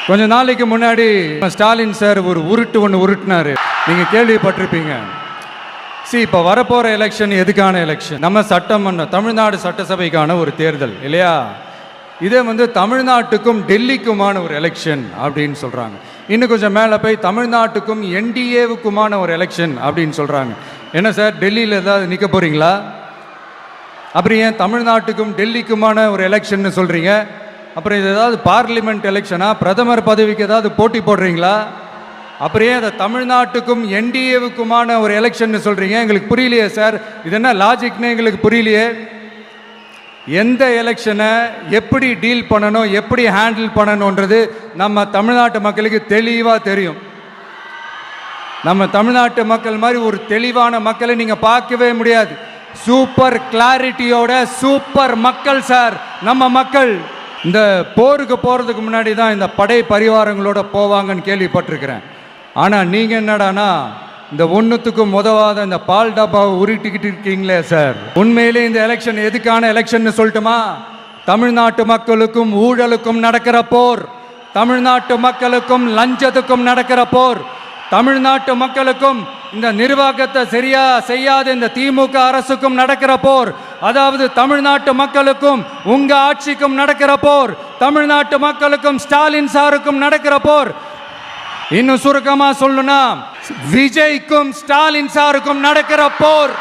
கொஞ்ச நாளைக்கு முன்னாடி ஸ்டாலின் சார் ஒரு உருட்டு ஒன்று உருட்டினாரு, நீங்க கேள்விப்பட்டிருப்பீங்க. இப்போ வரப்போற எலெக்ஷன் எதுக்கான எலெக்ஷன்? நம்ம சட்டமன்ற தமிழ்நாடு சட்டசபைக்கான ஒரு தேர்தல் இல்லையா? இதே தமிழ்நாட்டுக்கும் டெல்லிக்குமான ஒரு எலெக்ஷன் அப்படின்னு சொல்றாங்க. இன்னும் கொஞ்சம் மேலே போய் தமிழ்நாட்டுக்கும் என்டிஏவுக்குமான ஒரு எலெக்ஷன் அப்படின்னு சொல்றாங்க. என்ன சார், டெல்லியில் ஏதாவது நிற்க போறீங்களா? அப்புறம் ஏன் தமிழ்நாட்டுக்கும் டெல்லிக்குமான ஒரு எலெக்ஷன் சொல்றீங்க? அப்புறம் இது ஏதாவது பார்லிமெண்ட் எலெக்ஷனா? பிரதமர் பதவிக்கு ஏதாவது போட்டி போடுறீங்களா? அப்புறம் ஏன் அதை தமிழ்நாட்டுக்கும் என்டிஏவுக்குமான ஒரு எலெக்ஷன் சொல்றீங்க? எங்களுக்கு புரியலையே சார், இது என்ன லாஜிக்னு எங்களுக்கு புரியலையே. எந்த எலெக்ஷனை எப்படி டீல் பண்ணணும், எப்படி ஹேண்டில் பண்ணணுன்றது நம்ம தமிழ்நாட்டு மக்களுக்கு தெளிவாக தெரியும். நம்ம தமிழ்நாட்டு மக்கள் மாதிரி ஒரு தெளிவான மக்களை நீங்க பார்க்கவே முடியாது. சூப்பர் கிளாரிட்டியோட சூப்பர் மக்கள் சார் நம்ம மக்கள். இந்த போருக்கு போறதுக்கு முன்னாடி தான் இந்த படை பரிவாரங்களோட போவாங்கன்னு கேள்விப்பட்டிருக்கிறேன். ஆனா நீங்க என்னடானா இந்த ஒன்றுத்துக்கும் உதவாத இந்த பால் டப்பாவை உருட்டிக்கிட்டு இருக்கீங்களே சார். உண்மையிலே இந்த எலெக்ஷன் எதுக்கான எலெக்ஷன் சொல்லட்டுமா? தமிழ்நாட்டு மக்களுக்கும் ஊழலுக்கும் நடக்கிற போர், தமிழ்நாட்டு மக்களுக்கும் லஞ்சத்துக்கும் நடக்கிற போர், தமிழ்நாட்டு மக்களுக்கும் இந்த நிர்வாகத்தை சரியா செய்யாத இந்த திமுக அரசுக்கும் நடக்கிற போர், அதாவது தமிழ்நாட்டு மக்களுக்கும் உங்க ஆட்சிக்கும் நடக்கிற போர், தமிழ்நாட்டு மக்களுக்கும் ஸ்டாலின் சாருக்கும் நடக்கிற போர். இன்னும் சுருக்கமா சொல்லணும்னா விஜய்க்கும் ஸ்டாலின் சாருக்கும் நடக்கிற போர்.